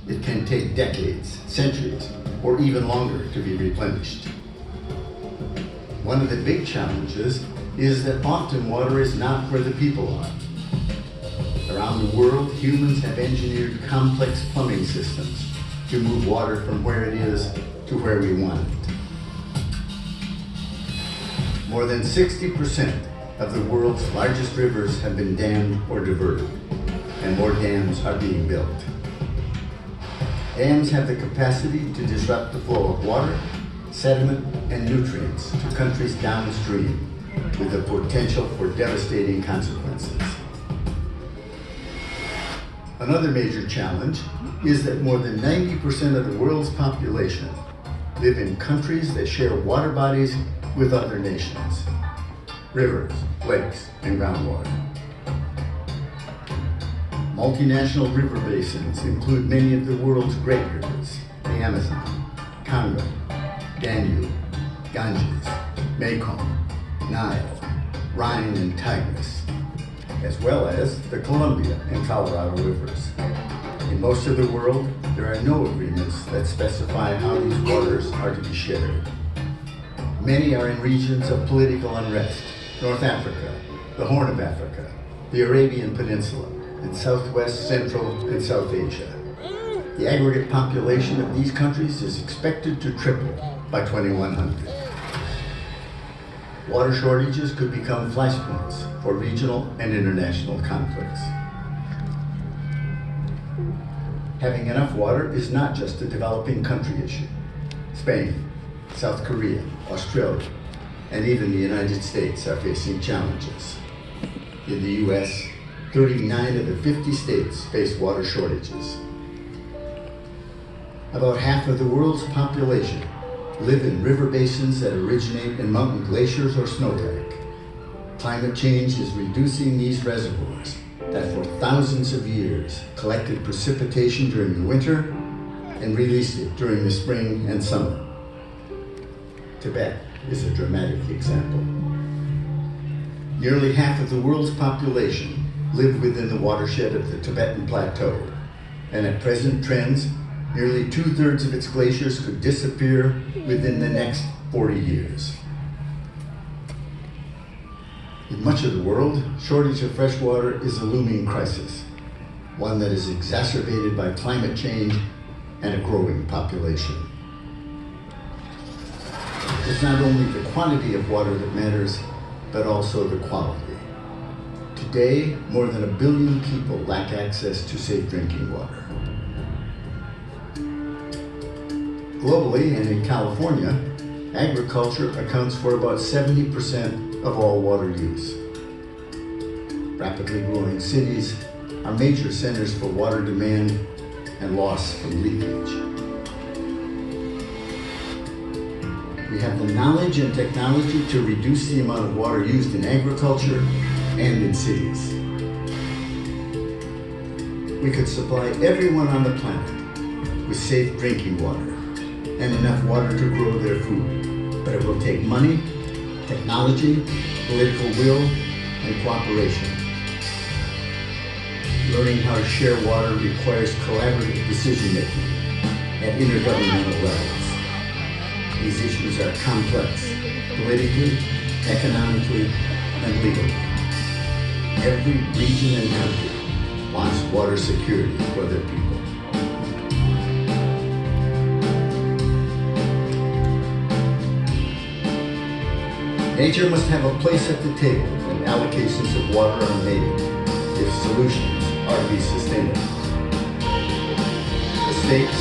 it can take decades, centuries, or even longer to be replenished. One of the big challenges is that often water is not where the people are. Around the world, humans have engineered complex plumbing systems to move water from where it is to where we want it. More than 60% of the world's largest rivers have been dammed or diverted, and more dams are being built. Dams have the capacity to disrupt the flow of water, sediment, and nutrients to countries downstream, with the potential for devastating consequences. Another major challenge is that more than 90% of the world's population live in countries that share water bodies with other nations, rivers, lakes, and groundwater. Multinational river basins include many of the world's great rivers: the Amazon, Congo, Danube, Ganges, Mekong, Nile, Rhine, and Tigris, as well as the Columbia and Colorado rivers. In most of the world, there are no agreements that specify how these waters are to be shared. Many are in regions of political unrest: North Africa, the Horn of Africa, the Arabian Peninsula, and Southwest, Central, and South Asia. The aggregate population of these countries is expected to triple by 2100. Water shortages could become flashpoints for regional and international conflicts. Having enough water is not just a developing country issue. Spain, South Korea, Australia, and even the United States are facing challenges. In the US, 39 of the 50 states face water shortages. About half of the world's population live in river basins that originate in mountain glaciers or snowpack. Climate change is reducing these reservoirs that for thousands of years collected precipitation during the winter and released it during the spring and summer. Tibet is a dramatic example. Nearly half of the world's population live within the watershed of the Tibetan Plateau, and at present trends, nearly 2/3 of its glaciers could disappear within the next 40 years. In much of the world, shortage of fresh water is a looming crisis, one that is exacerbated by climate change and a growing population. It's not only the quantity of water that matters, but also the quality. Today, more than 1 billion people lack access to safe drinking water. Globally, and in California, agriculture accounts for about 70% of all water use. Rapidly growing cities are major centers for water demand and loss from leakage. We have the knowledge and technology to reduce the amount of water used in agriculture and in cities. We could supply everyone on the planet with safe drinking water and enough water to grow their food, but it will take money, technology, political will, and cooperation. Learning how to share water requires collaborative decision-making at intergovernmental levels. These issues are complex, politically, economically, and legally. Every region and country wants water security for their people. Nature must have a place at the table when allocations of water are made if solutions are to be sustainable. The states,